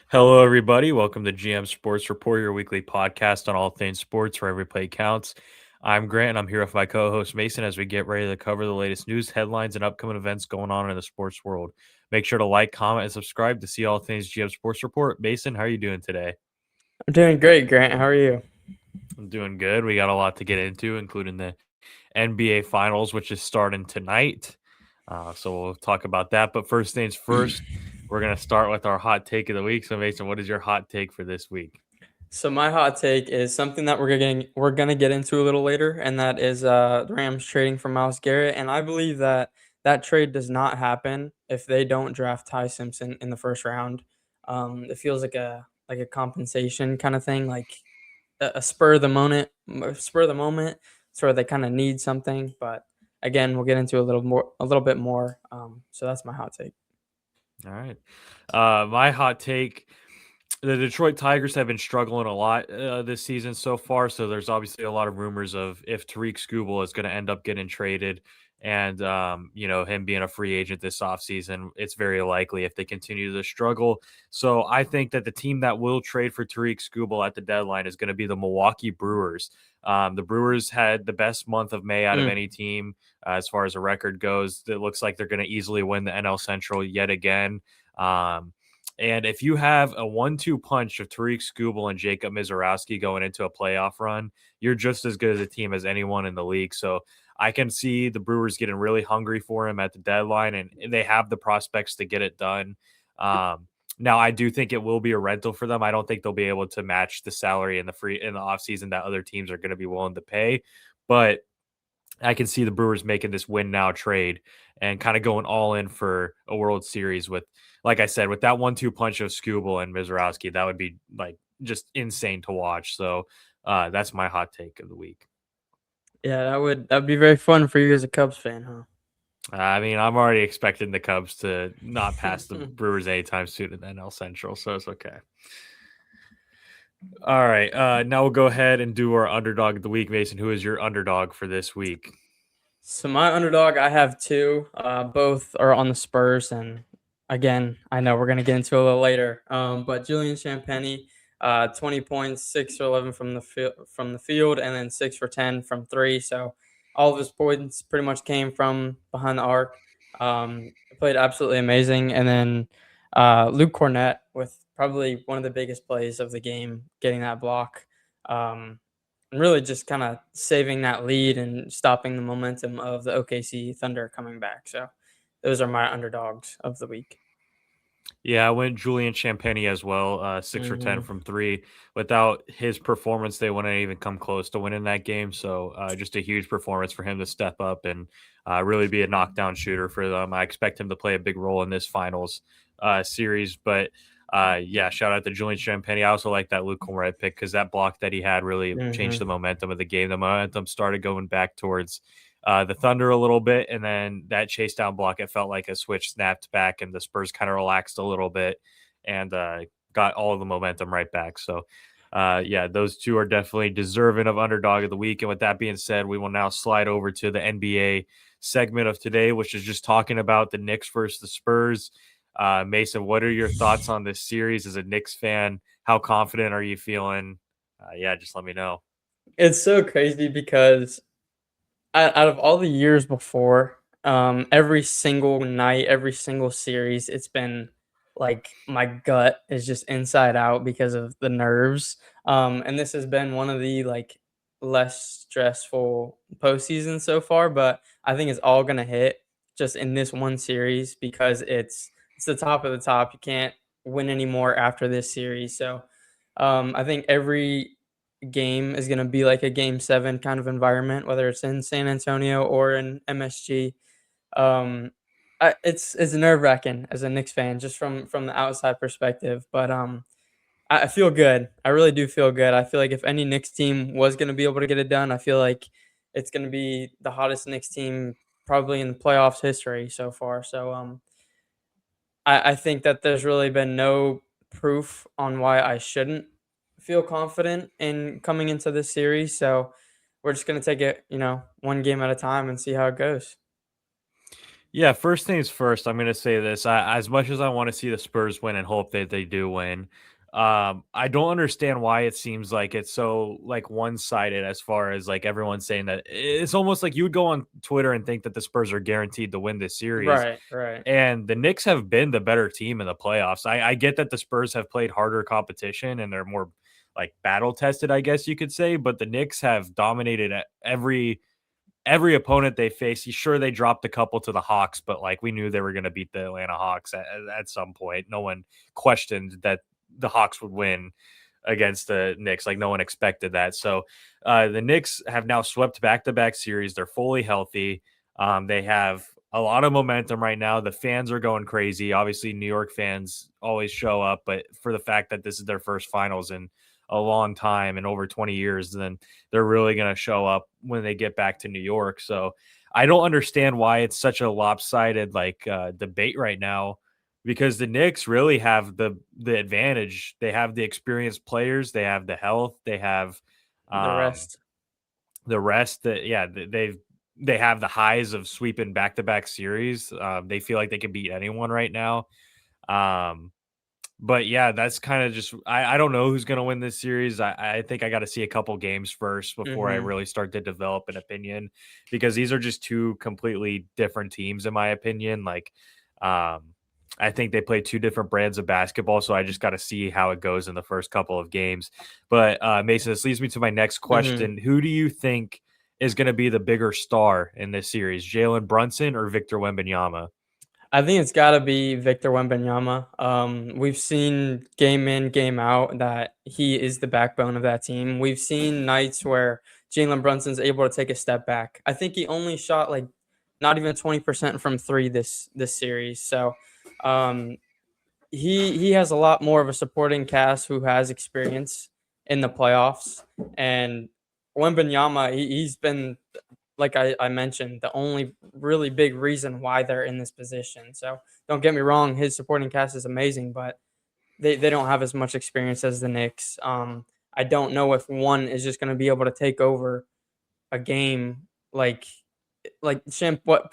Hello, everybody. Welcome to GM Sports Report, your weekly podcast on all things sports, where every play counts. I'm Grant, and I'm here with my co-host Mason as we get ready to cover the latest news, headlines, and upcoming events going on in the sports world. Make sure to like, comment, and subscribe to see all things GM Sports Report. Mason, how are you doing today? I'm doing great, Grant. How are you? I'm doing good. We got a lot to get into, including the NBA Finals, which is starting tonight. So we'll talk about that. But first things first, we're going to start with our hot take of the week. So, Mason, what is your hot take for this week? So my hot take is something that we're gonna get into a little later, and that is the Rams trading for Myles Garrett. And I believe that that trade does not happen if they don't draft Ty Simpson in the first round. It feels like a compensation kind of thing, like a spur of the moment, sort of they kind of need something. But again, we'll get into a little bit more. So that's my hot take. All right. My hot take, the Detroit Tigers have been struggling a lot this season so far. So there's obviously a lot of rumors of if Tariq Skubal is going to end up getting traded and, him being a free agent this offseason, it's very likely if they continue to struggle. So I think that the team that will trade for Tariq Skubal at the deadline is going to be the Milwaukee Brewers. The Brewers had the best month of May out of Mm. any team as far as a record goes. It looks like they're going to easily win the NL Central yet again. Um, and if you have a 1-2 punch of Tariq Skubal and Jacob Mizorowski going into a playoff run, you're just as good as a team as anyone in the league. So I can see the Brewers getting really hungry for him at the deadline, and they have the prospects to get it done. Now, I do think it will be a rental for them. I don't think they'll be able to match the salary in the offseason that other teams are going to be willing to pay, but I can see the Brewers making this win now trade and kind of going all in for a World Series with, like I said, with that 1-2 punch of Skubal and Mizorowski, that would be like just insane to watch. So that's my hot take of the week. Yeah, that'd be very fun for you as a Cubs fan, huh? I mean, I'm already expecting the Cubs to not pass the Brewers anytime soon in the NL Central, so it's okay. All right, now we'll go ahead and do our underdog of the week, Mason. Who is your underdog for this week? So my underdog, I have two. Both are on the Spurs, and again, I know we're gonna get into a little later. But Julian Champagny, 20 points, 6 for 11 from the field, and then 6 for 10 from three. So all of his points pretty much came from behind the arc. Played absolutely amazing, and then Luke Cornett with probably one of the biggest plays of the game, getting that block. Um, and really just kind of saving that lead and stopping the momentum of the OKC Thunder coming back. So those are my underdogs of the week. Yeah, I went Julian Champagny as well, 6 for 10 Hmm. from three. Without his performance, they wouldn't even come close to winning that game. So, just a huge performance for him to step up and really be a knockdown shooter for them. I expect him to play a big role in this finals series. But yeah, shout out to Julian Champagny. I also like that Luke Cornett pick because that block that he had really changed Hmm. the momentum of the game. The momentum started going back towards the Thunder a little bit, and then that chase down block, it felt like a switch snapped back, and the Spurs kind of relaxed a little bit and got all of the momentum right back. So, yeah, those two are definitely deserving of underdog of the week. And with that being said, we will now slide over to the NBA segment of today, which is just talking about the Knicks versus the Spurs. Mason, what are your thoughts on this series as a Knicks fan? How confident are you feeling? Yeah, just let me know. It's so crazy because out of all the years before, every single night, every single series, it's been like my gut is just inside out because of the nerves. And this has been one of the like less stressful postseasons so far, but I think it's all gonna hit just in this one series because it's the top of the top. You can't win anymore after this series. So I think every game is going to be like a game seven kind of environment, whether it's in San Antonio or in MSG. Um, it's nerve wracking as a Knicks fan, just from the outside perspective. But I feel good. I really do feel good. I feel like if any Knicks team was going to be able to get it done, I feel like it's going to be the hottest Knicks team probably in the playoffs history so far. So I think that there's really been no proof on why I shouldn't feel confident in coming into this series. So we're just gonna take it, one game at a time and see how it goes. Yeah, first things first, I'm gonna say this. As much as I want to see the Spurs win and hope that they do win, I don't understand why it seems like it's so like one-sided as far as like everyone's saying that it's almost like you would go on Twitter and think that the Spurs are guaranteed to win this series. Right, right. And the Knicks have been the better team in the playoffs. I get that the Spurs have played harder competition and they're more like battle tested, I guess you could say, but the Knicks have dominated at every opponent they face. Sure, they dropped a couple to the Hawks, but like we knew they were going to beat the Atlanta Hawks at some point. No one questioned that the Hawks would win against the Knicks. Like no one expected that. So the Knicks have now swept back-to-back series. They're fully healthy. They have a lot of momentum right now. The fans are going crazy. Obviously, New York fans always show up, but for the fact that this is their first finals in a long time and over 20 years, then they're really going to show up when they get back to New York. So I don't understand why it's such a lopsided like debate right now because the Knicks really have the advantage. They have the experienced players, they have the health, they have The um rest. the rest that yeah, they have the highs of sweeping back-to-back series. They feel like they can beat anyone right now. Um but yeah, that's kind of just I don't know who's gonna win this series. I think I got to see a couple games first before I Mhm. really start to develop an opinion because these are just two completely different teams in my opinion. Like, I think they play two different brands of basketball, so I just got to see how it goes in the first couple of games. But Mason, this leads me to my next Mhm. question: Who do you think is going to be the bigger star in this series, Jalen Brunson or Victor Wembanyama? I think it's gotta be Victor Wembanyama. We've seen game in, game out that he is the backbone of that team. We've seen nights where Jalen Brunson's able to take a step back. I think he only shot like not even 20% from three this series. So um, he has a lot more of a supporting cast who has experience in the playoffs. And Wembanyama, he's been like I mentioned, the only really big reason why they're in this position. So don't get me wrong, his supporting cast is amazing, but they don't have as much experience as the Knicks. I don't know if one is just going to be able to take over a game what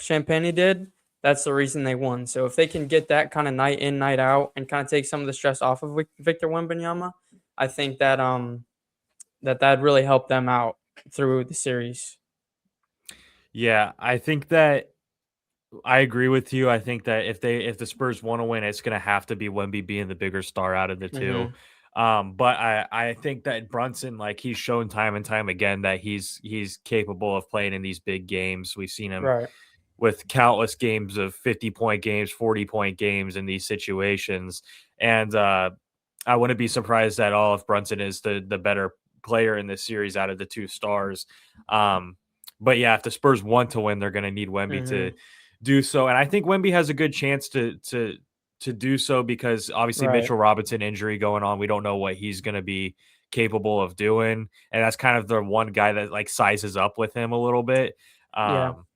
Champagne did. That's the reason they won. So if they can get that kind of night in, night out, and kind of take some of the stress off of Victor Wembanyama, I think that that'd really help them out through the series. Yeah, I think that I agree with you. I think that if the Spurs want to win, it's going to have to be Wemby being the bigger star out of the two. Hmm. But I think that Brunson, like he's shown time and time again that he's capable of playing in these big games. We've seen him Right. with countless games of 50-point games, 40-point games in these situations, and I wouldn't be surprised at all if Brunson is the better player in this series out of the two stars. Um, but yeah, if the Spurs want to win, they're going to need Wemby to Hmm. do so. And I think Wemby has a good chance to do so because obviously Right. Mitchell Robinson injury going on. We don't know what he's going to be capable of doing, and that's kind of the one guy that like sizes up with him a little bit. Yeah. Um,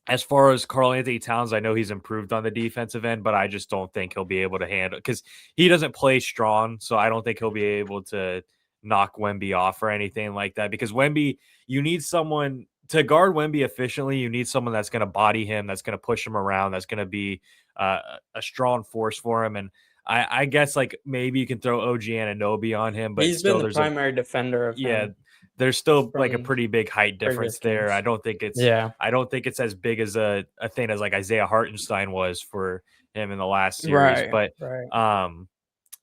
as far as Carl Anthony Towns, I know he's improved on the defensive end, but I just don't think he'll be able to handle because he doesn't play strong. So I don't think he'll be able to knock Wemby off or anything like that. Because Wemby, you need someone to guard Wemby efficiently. You need someone that's going to body him, that's going to push him around, that's going to be a strong force for him. And I guess like maybe you can throw OG Anunoby on him, but He's been still the there's a primary defender of yeah, him there's still like a from pretty big height previous difference there. games. Yeah. I don't think it's as big as a thing as like Isaiah Hartenstein was for him in the last series. Right. But Right. um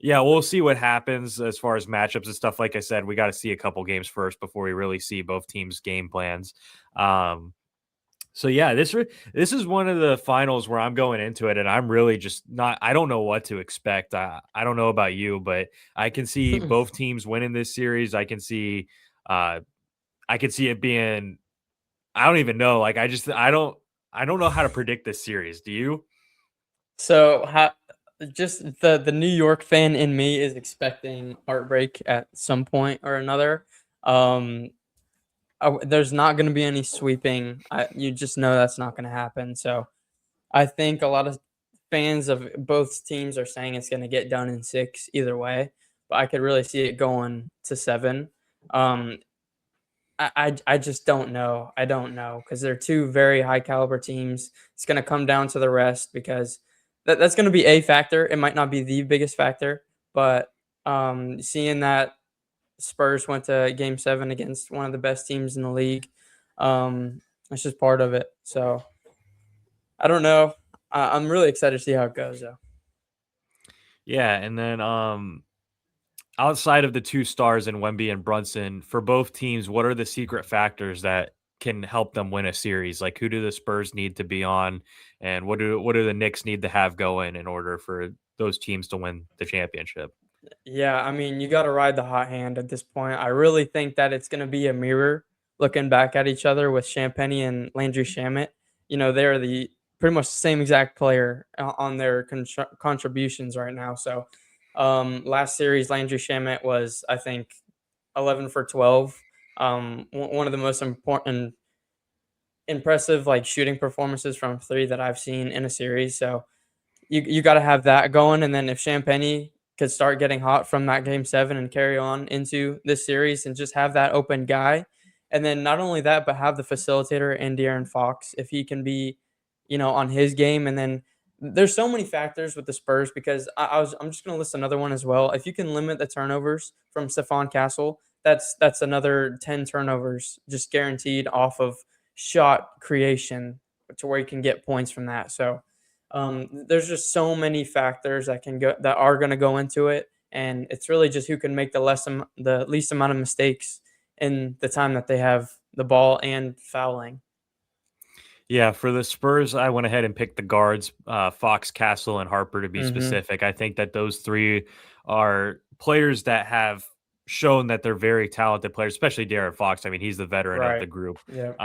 yeah, we'll see what happens as far as matchups and stuff. Like I said, we got to see a couple games first before we really see both teams' game plans. Um, so yeah, this is one of the finals where I'm going into it, and I'm really just not. I don't know what to expect. I don't know about you, but I can see both teams winning this series. Uh, I can see it being. I don't even know. Like I don't know how to predict this series. Do you? So, just the New York fan in me is expecting heartbreak at some point or another. Um, there's not going to be any sweeping. You just know that's not going to happen. So, I think a lot of fans of both teams are saying it's going to get done in six either way. But I could really see it going to seven. Um, I just don't know. I don't know because they're two very high caliber teams. It's going to come down to the rest because that's going to be a factor. It might not be the biggest factor, but seeing that Spurs went to Game 7 against one of the best teams in the league, it's just part of it. So I don't know. I'm really excited to see how it goes, though. Yeah, and then outside of the two stars in Wemby and Brunson, for both teams, what are the secret factors that can help them win a series? Like, who do the Spurs need to be on, and what do the Knicks need to have going in order for those teams to win the championship? Yeah, I mean, you got to ride the hot hand at this point. I really think that it's going to be a mirror looking back at each other with Champagny and Landry Shamet. They're the pretty much the same exact player on their contributions right now. So, last series, Landry Shamet was, I think, 11 for 12. One of the most important, impressive like shooting performances from three that I've seen in a series. So, you got to have that going. And then if Champagny could start getting hot from that Game 7 and carry on into this series and just have that open guy, and then not only that, but have the facilitator in De'Aaron Fox if he can be, on his game. And then there's so many factors with the Spurs because I'm just going to list another one as well. If you can limit the turnovers from Stephon Castle, that's another 10 turnovers just guaranteed off of shot creation to where you can get points from that. So there's just so many factors that are going to go into it, and it's really just who can make the least amount of mistakes in the time that they have the ball and fouling. Yeah, for the Spurs, I went ahead and picked the guards, Fox, Castle, and Harper to be Mm-hmm. specific. I think that those three are players that have shown that they're very talented players, especially De'Aaron Fox. I mean, he's the veteran of Right. the group. Yep.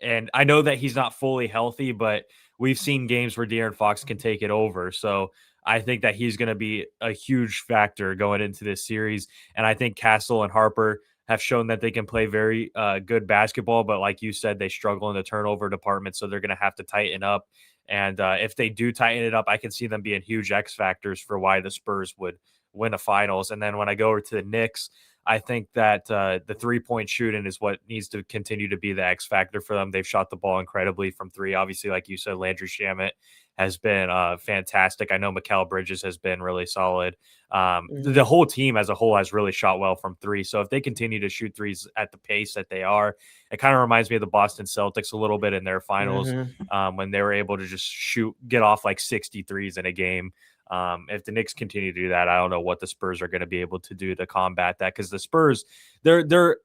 And I know that he's not fully healthy, but we've seen games where De'Aaron Fox can take it over. So I think that he's going to be a huge factor going into this series. And I think Castle and Harper have shown that they can play very good basketball, but like you said, they struggle in the turnover department, so they're going to have to tighten up. And if they do tighten it up, I can see them being huge X factors for why the Spurs would win a finals. And then when I go over to the Knicks, I think that the 3-point shooting is what needs to continue to be the X factor for them. They've shot the ball incredibly from three. Obviously, like you said, Landry Shamet has been fantastic. I know Mikal Bridges has been really solid. The Mm-hmm. whole team as a whole has really shot well from three. So if they continue to shoot threes at the pace that they are, it kind of reminds me of the Boston Celtics a little bit in their finals Mm-hmm. when they were able to just get off like 63s in a game. If the Knicks continue to do that, I don't know what the Spurs are going to be able to do to combat that because the Spurs, they're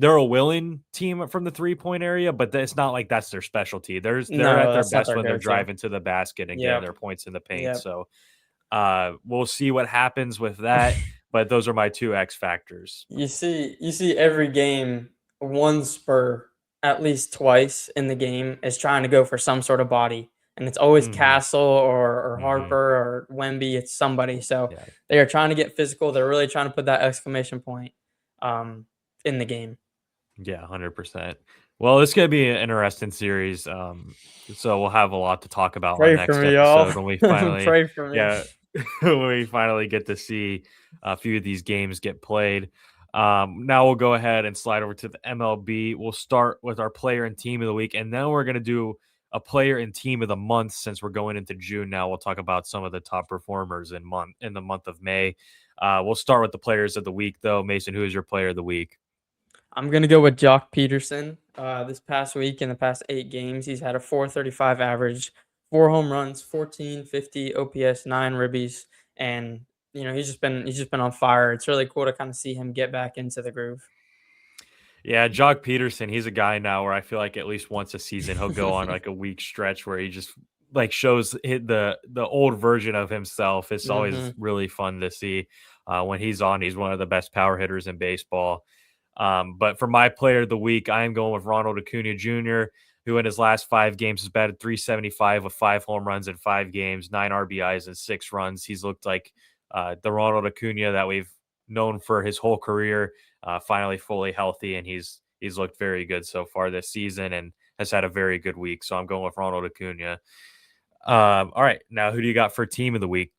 a willing team from the 3-point area, but it's not like that's their specialty. They're No, at their that's not best their when they're go-to. driving to the basket and getting Yep. their points in the paint. Yep. So we'll see what happens with that. But those are my two X factors. You see every game, one Spur at least twice in the game is trying to go for some sort of body, and it's always Hmm. Castle or Hmm. Harper or Wemby. It's somebody. So Yeah. they are trying to get physical. They're really trying to put that exclamation point um, in the game. Yeah. 100%. Well, it's gonna be an interesting series. So we'll have a lot to talk about on Pray for next me, y'all. episode when we finally, Pray for me. yeah, when we finally get to see a few of these games get played. Now we'll go ahead and slide over to the MLB. We'll start with our player and team of the week, and then we're gonna do a player and team of the month since we're going into June. Now we'll talk about some of the top performers in the month of May. We'll start with the players of the week, though. Mason, who is your player of the week? I'm gonna go with Jock Peterson. This past week, in the past 8 games, he's had a 435 average, 4 home runs, 1450 OPS, 9 ribbies, and he's just been on fire. It's really cool to kind of see him get back into the groove. Yeah, Jock Peterson, he's a guy now where I feel like at least once a season he'll go on like a week stretch where he just like shows the old version of himself. It's always Hmm. really fun to see when he's on. He's one of the best power hitters in baseball. But for my player of the week, I am going with Ronald Acuna Jr., who in his last 5 games has batted 375 with 5 home runs in 5 games, 9 RBIs, and 6 runs. He's looked like the Ronald Acuna that we've known for his whole career, finally fully healthy, and he's looked very good so far this season and has had a very good week. So I'm going with Ronald Acuna. All right, now who do you got for team of the week?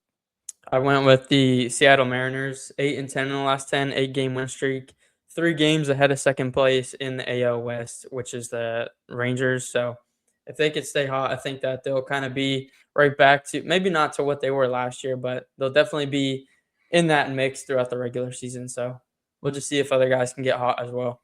I went with the Seattle Mariners, 8-10 in the last 10, 8 game win streak, 3 games ahead of second place in the AL West, which is the Rangers. So if they could stay hot, I think that they'll kind of be right back to, maybe not to what they were last year, but they'll definitely be in that mix throughout the regular season. So we'll just see if other guys can get hot as well.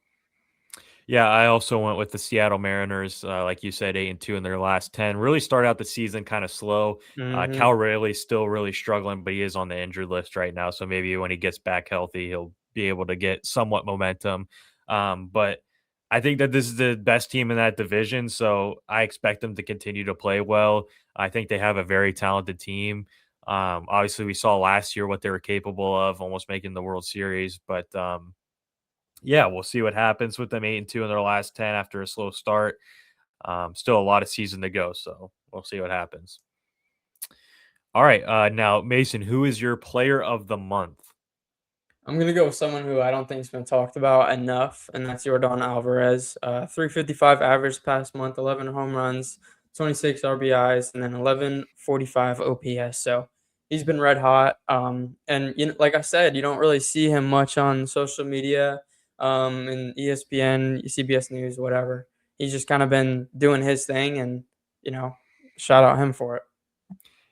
Yeah, I also went with the Seattle Mariners, like you said, 8-2 in their last 10. Really started out the season kind of slow. Hmm. Cal Raleigh still really struggling, but he is on the injured list right now. So maybe when he gets back healthy, he'll be able to get somewhat momentum. But I think that this is the best team in that division. So I expect them to continue to play well. I think they have a very talented team. Obviously, we saw last year what they were capable of, almost making the World Series. But yeah, we'll see what happens with them 8-2 in their last 10 after a slow start. Still a lot of season to go, so we'll see what happens. All right, now Mason, who is your player of the month? I'm gonna go with someone who I don't think's been talked about enough, and that's Jordan Alvarez. 355 average past month, 11 home runs, 26 RBIs, and then 1145 OPS. So he's been red hot. And like I said, you don't really see him much on social media, in ESPN, CBS News, whatever. He's just kind of been doing his thing, and you know, shout out him for it.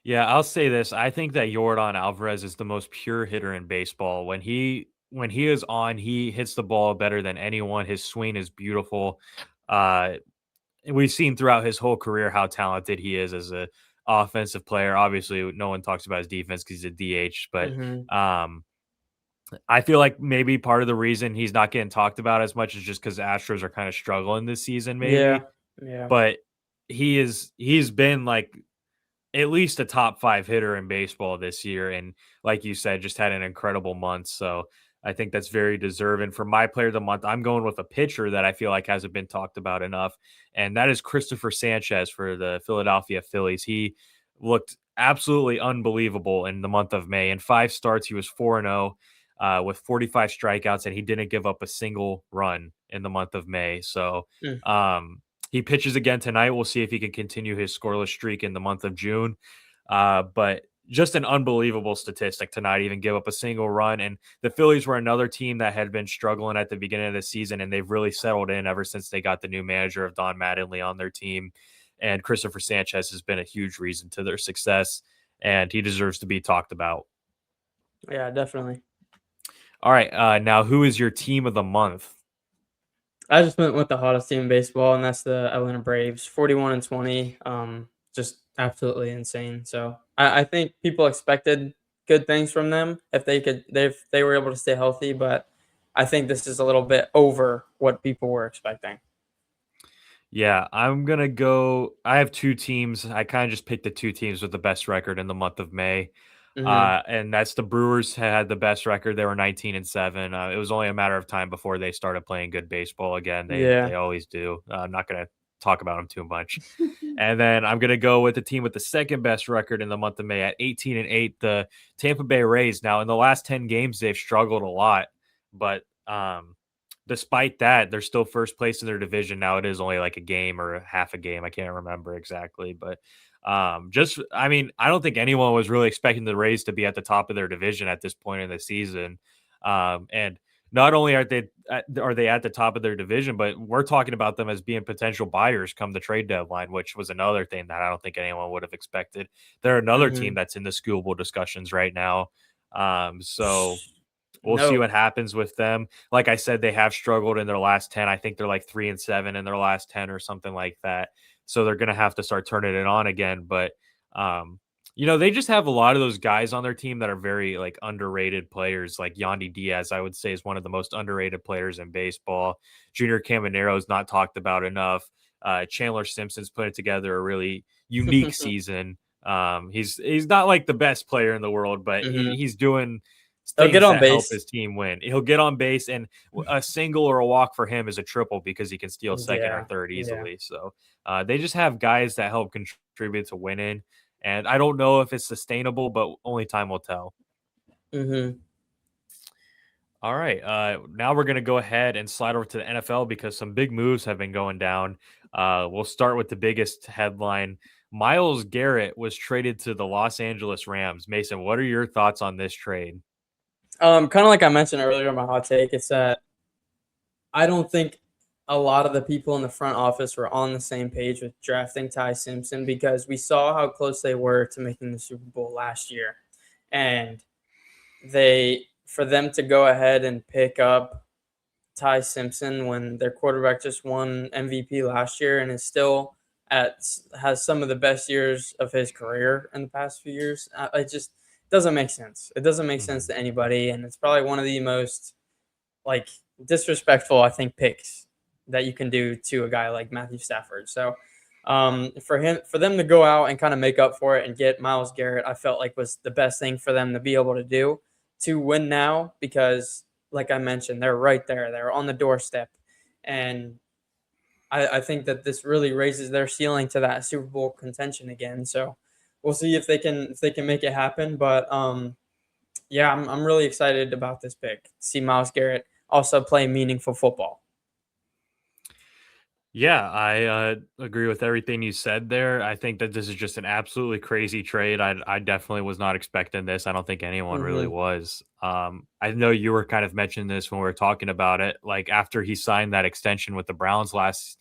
Yeah, I'll say this. I think that Jordan Alvarez is the most pure hitter in baseball. When he is on, he hits the ball better than anyone. His swing is beautiful. Uh, and we've seen throughout his whole career how talented he is as a offensive player. Obviously, no one talks about his defense because he's a DH, but Hmm. um, I feel like maybe part of the reason he's not getting talked about as much is just because the Astros are kind of struggling this season, Yeah, maybe. yeah. But he's been like at least a top five hitter in baseball this year. And like you said, just had an incredible month. So I think that's very deserving. For my player of the month, I'm going with a pitcher that I feel like hasn't been talked about enough. And that is Christopher Sanchez for the Philadelphia Phillies. He looked absolutely unbelievable in the month of May. In 5 starts, he was 4-0 with 45 strikeouts, and he didn't give up a single run in the month of May. So, Mm. he pitches again tonight. We'll see if he can continue his scoreless streak in the month of June. But just an unbelievable statistic to not even give up a single run. And the Phillies were another team that had been struggling at the beginning of the season, and they've really settled in ever since they got the new manager of Don Mattingly on their team. And Christopher Sanchez has been a huge reason to their success, and he deserves to be talked about. Yeah, definitely. All right, now who is your team of the month? I just went with the hottest team in baseball, and that's the Atlanta Braves, 41-20. Just absolutely insane. So I think people expected good things from them if they were able to stay healthy, but I think this is a little bit over what people were expecting. Yeah, I'm gonna go. I have two teams. I kind of just picked the two teams with the best record in the month of May. Hmm. And that's the Brewers had the best record. They were 19-7. It was only a matter of time before they started playing good baseball again. They Yeah. always do. I'm not gonna talk about them too much. And then I'm gonna go with the team with the second best record in the month of May at 18-8, the Tampa Bay Rays. Now in the last 10 games, they've struggled a lot, but despite that, they're still first place in their division. Now it is only like a game or a half a game. I can't remember exactly, but just I mean, I don't think anyone was really expecting the Rays to be at the top of their division at this point in the season. And not only are they at the top of their division, but we're talking about them as being potential buyers come the trade deadline, which was another thing that I don't think anyone would have expected. They're another team Hmm. that's in the schoolable discussions right now. So we'll see No. what happens with them. Like I said, they have struggled in their last 10. I think they're like 3-7 in their last 10 or something like that. So they're going to have to start turning it on again. But, um, they just have a lot of those guys on their team that are very like underrated players. Like Yandy Diaz, I would say, is one of the most underrated players in baseball. Junior Caminero is not talked about enough. Chandler Simpson's putting together a really unique season. He's not like the best player in the world, but Hmm. he's doing They'll get things on that help base. his team win. He'll get on base, and a single or a walk for him is a triple because he can steal second or Yeah. third Yeah. easily. So they just have guys that help contribute to winning. And I don't know if it's sustainable, but only time will tell. Hmm. All right. Now we're going to go ahead and slide over to the NFL because some big moves have been going down. We'll start with the biggest headline. Miles Garrett was traded to the Los Angeles Rams. Mason, what are your thoughts on this trade? Kind of like I mentioned earlier, my hot take. It's that I don't think a lot of the people in the front office were on the same page with drafting Ty Simpson because we saw how close they were to making the Super Bowl last year. And for them to go ahead and pick up Ty Simpson when their quarterback just won MVP last year and is still at has some of the best years of his career in the past few years. It just doesn't make sense. It doesn't make sense Mhm. to anybody, and it's probably one of the most like disrespectful I think picks that you can do to a guy like Matthew Stafford. So for them to go out and kind of make up for it and get Miles Garrett, I felt like was the best thing for them to be able to do to win now because like I mentioned, they're right there. They're on the doorstep. And I think that this really raises their ceiling to that Super Bowl contention again. So we'll see if they can make it happen. But yeah, I'm really excited about this pick. See Miles Garrett also play meaningful football. Yeah, I agree with everything you said there. I think that this is just an absolutely crazy trade. I definitely was not expecting this. I don't think anyone really Hmm. was. I know you were kind of mentioning this when we were talking about it. Like after he signed that extension with the Browns last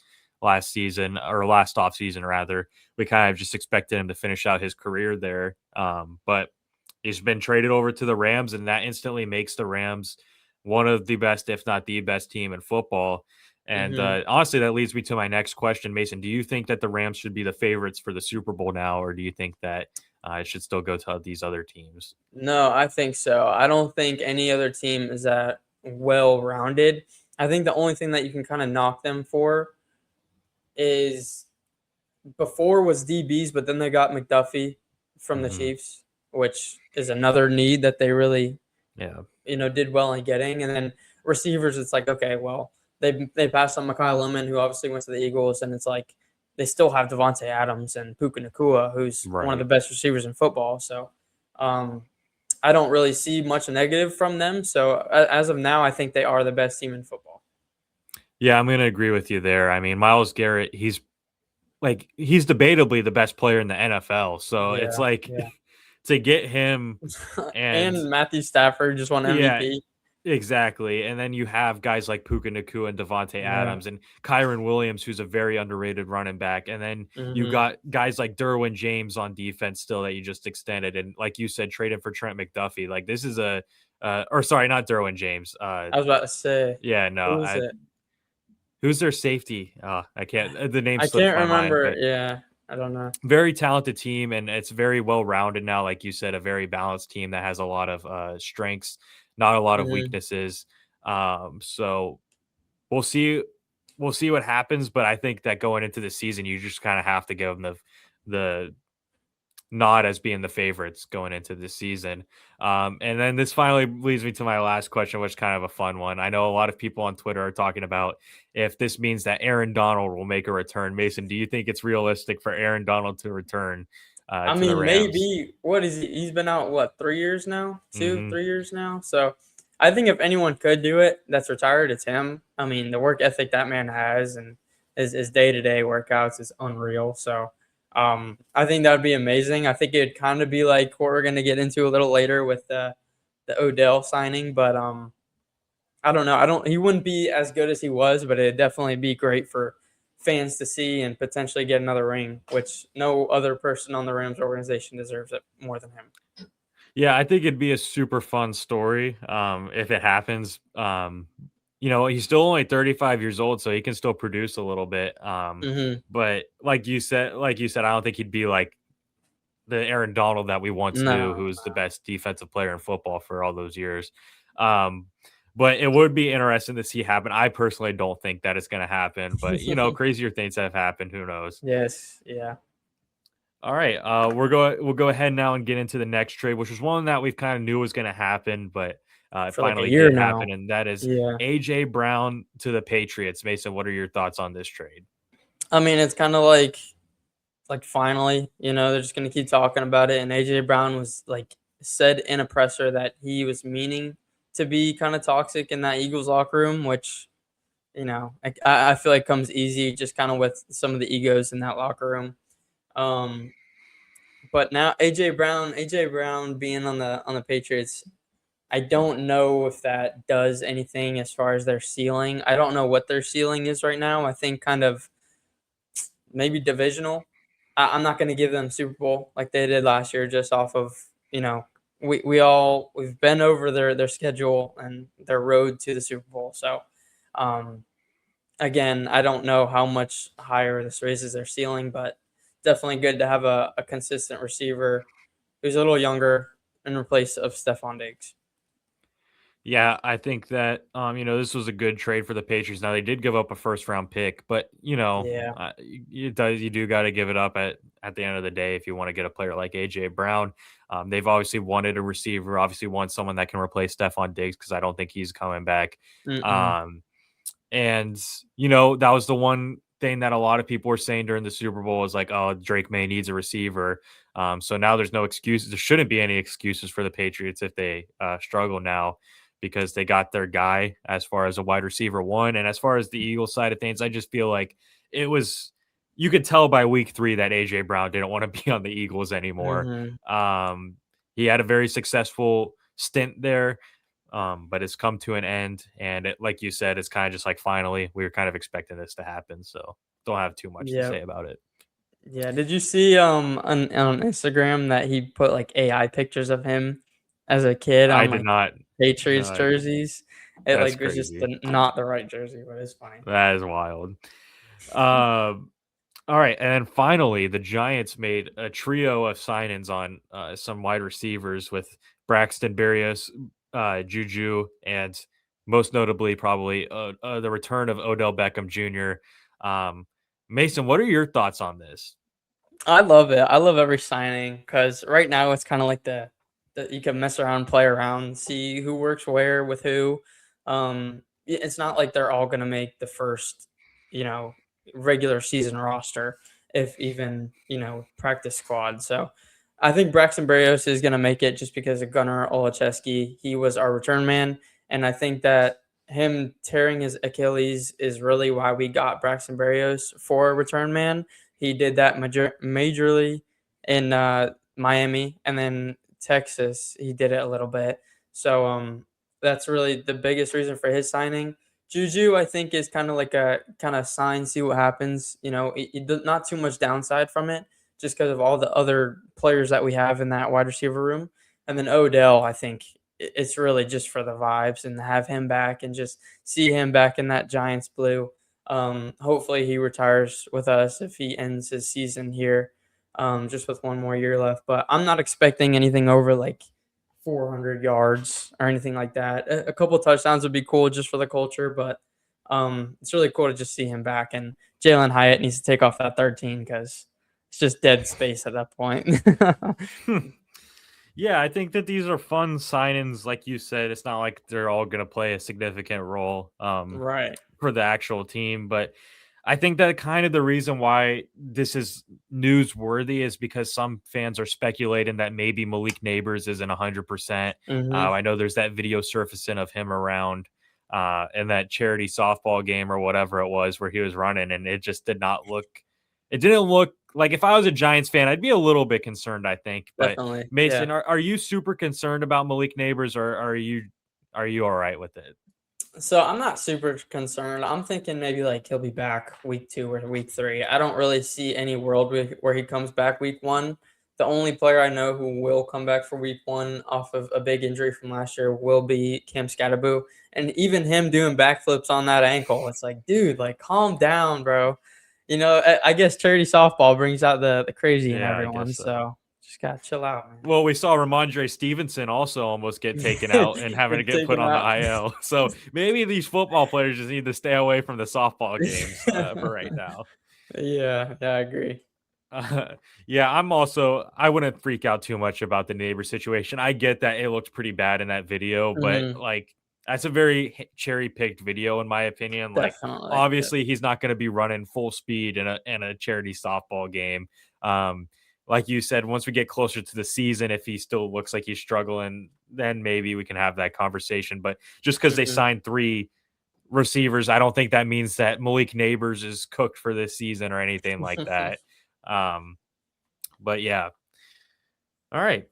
season or last off season rather, we kind of just expected him to finish out his career there. But he's been traded over to the Rams, and that instantly makes the Rams one of the best, if not the best team in football. And Hmm. honestly, that leads me to my next question, Mason. Do you think that the Rams should be the favorites for the Super Bowl now, or do you think that it should still go to these other teams? No, I think so. I don't think any other team is that well rounded. I think the only thing that you can kind of knock them for is before was DBs, but then they got McDuffie from the Hmm. Chiefs, which is another need that they really Yeah, did well in getting. And then receivers, it's like okay, well they passed on Mekhi Lemon, who obviously went to the Eagles, and it's like they still have Devontae Adams and Puka Nakua, who's one of the right. best receivers in football. So um, I don't really see much negative from them. So as of now, I think they are the best team in football. Yeah, I'm going to agree with you there. I mean, Miles Garrett, he's debatably the best player in the NFL. So it's Yeah, like yeah. to get him and And Matthew Stafford just won yeah, MVP. exactly, and then you have guys like Puka Nakua and Devontae Yeah. Adams and Kyron Williams, who's a very underrated running back, and then you Hmm. got guys like Derwin James on defense still that you just extended, and like you said, traded for Trent McDuffie. Like this is or sorry, not Derwin James. I was about to say, Yeah, no, who is it? who's their safety? I can't. The name I slips can't my mind, remember. but Yeah, I don't know. very talented team, and it's very well rounded now. Like you said, a very balanced team that has a lot of strengths, not a lot of Hmm. weaknesses. So we'll see. We'll see what happens, but I think that going into the season, you just kind of have to give them the nod as being the favorites going into this season. And then this finally leads me to my last question, which is kind of a fun one. I know a lot of people on Twitter are talking about if this means that Aaron Donald will make a return. Mason, do you think it's realistic for Aaron Donald to return I to the mean, Rams? maybe what is he? He's been out what 3 years now, two, Hmm. 3 years now. So I think if anyone could do it, that's retired. It's him. I mean, the work ethic that man has and his day to day workouts is unreal. So I think that would be amazing. I think it'd kind of be like what we're gonna get into a little later with the Odell signing, but I don't know. I don't. He wouldn't be as good as he was, but it'd definitely be great for fans to see and potentially get another ring, which no other person on the Rams organization deserves it more than him. Yeah, I think it'd be a super fun story if it happens. He's still only 35 years old, so he can still produce a little bit. Hmm. But like you said, I don't think he'd be like the Aaron Donald that we once knew, No. who was the best defensive player in football for all those years. Um, but it would be interesting to see happen. I personally don't think that it's going to happen, but crazier things have happened. Who knows? Yes. Yeah. All right, we'll go ahead now and get into the next trade, which was one that we've kind of knew was going to happen, but it For like a finally year did happen, now. and that is Yeah. AJ Brown to the Patriots. Mason, what are your thoughts on this trade? I mean, it's kind of like finally, they're just gonna keep talking about it. And AJ Brown was like said in a presser that he was meaning to be kind of toxic in that Eagles locker room, which I feel like comes easy just kind of with some of the egos in that locker room. But now AJ Brown being on the Patriots, I don't know if that does anything as far as their ceiling. I don't know what their ceiling is right now. I think kind of maybe divisional. I'm not going to give them Super Bowl like they did last year, just off of we've been over their schedule and their road to the Super Bowl. So um, again, I don't know how much higher this raises their ceiling, but definitely good to have a consistent receiver who's a little younger in replace of Stephon Diggs. Yeah, I think that this was a good trade for the Patriots. Now they did give up a first round pick, but Yeah. you do got to give it up at the end of the day if you want to get a player like AJ Brown. They've obviously wanted a receiver, obviously want someone that can replace Stephon Diggs because I don't think he's coming back. Mm-mm. Um, and that was the one thing that a lot of people were saying during the Super Bowl was like, oh, Drake May needs a receiver. So now there's no excuses. There shouldn't be any excuses for the Patriots if they struggle now because they got their guy as far as a wide receiver one. And as far as the Eagles side of things, I just feel like it was, you could tell by week 3 that AJ Brown didn't want to be on the Eagles anymore. Mhm. Um, he had a very successful stint there, but it's come to an end. And like you said, it's kind of just like finally we were kind of expecting this to happen. So don't have too much to Yep. say about it. Yeah. Did you see on Instagram that he put like AI pictures of him as a kid I on did like not. Patriots No, jerseys? It that's like was just crazy. not the right jersey, but it's funny. That is wild. Um, all right, and then finally, the Giants made a trio of sign-ins on some wide receivers with Braxton Berrios, Juju, and most notably, probably the return of Odell Beckham Jr. Um, Mason, what are your thoughts on this? I love it. I love every signing because right now it's kind of like the you can mess around, play around, see who works where with who. It's not like they're all gonna make the first, you know, regular season roster, if even practice squad. So I think Braxton Berrios is gonna make it just because of Gunnar Olszewski. He was our return man, and I think that him tearing his Achilles is really why we got Braxton Berrios for a return man. He did that majorly in Miami, and then Texas. He did it a little bit. So that's really the biggest reason for his signing. Juju, I think, is kind of like a kind of sign, see what happens. Not too much downside from it, just because of all the other players that we have in that wide receiver room. And then Odell, I think it's really just for the vibes and have him back and just see him back in that Giants blue. Hopefully he retires with us if he ends his season here, just with one more year left. But I'm not expecting anything over like 400 yards or anything like that. A couple touchdowns would be cool just for the culture, but it's really cool to just see him back. And Jalen Hyatt needs to take off that 13 because it's just dead space at that point. Yeah, I think that these are fun sign-ins. Like you said, it's not like they're all going to play a significant role Right. for the actual team. But I think that kind of the reason why this is newsworthy is because some fans are speculating that maybe Malik Neighbors isn't 100%. Hmm. I know there's that video surfacing of him around in that charity softball game or whatever it was where he was running, and it just did not look. It didn't look like if I was a Giants fan, I'd be a little bit concerned. I think, but Definitely. Yeah. Mason, are you super concerned about Malik Neighbors, or are you all right with it? So I'm not super concerned. I'm thinking maybe like he'll be back week 2 or week 3. I don't really see any world where he comes back week 1. The only player I know who will come back for week 1 off of a big injury from last year will be Cam Scatterboo. And even him doing backflips on that ankle, it's like, dude, like calm down, bro. I guess charity softball brings out the crazy in Yeah, I everyone. guess so. So just gotta chill out, Well, we saw Ramondre Stevenson also almost get taken man. out and having to get Take put him on the out. IL. So maybe these football players just need to stay away from the softball games for right now. Yeah, yeah, I agree. Uh, yeah, I wouldn't freak out too much about the neighbor situation. I get that it looked pretty bad in that video, but Mhm. like that's a very cherry picked video in my opinion. Like Definitely, yeah. obviously he's not going to be running full speed in a charity softball game. Um, like you said, once we get closer to the season, if he still looks like he's struggling, then maybe we can have that conversation. But just because they Mhm. signed 3 receivers, I don't think that means that Malik Neighbors is cooked for this season or anything like that. Um, but yeah. All right.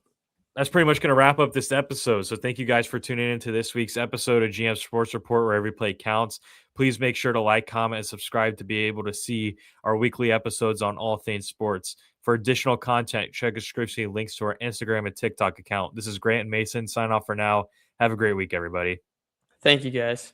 that's pretty much going to wrap up this episode. So thank you guys for tuning into this week's episode of GM Sports Report, where every play counts. Please make sure to like, comment, and subscribe to be able to see our weekly episodes on all things sports. For additional content, check the description links to our Instagram and TikTok account. This is Grant and Mason. Sign off for now. Have a great week, everybody. Thank you, guys.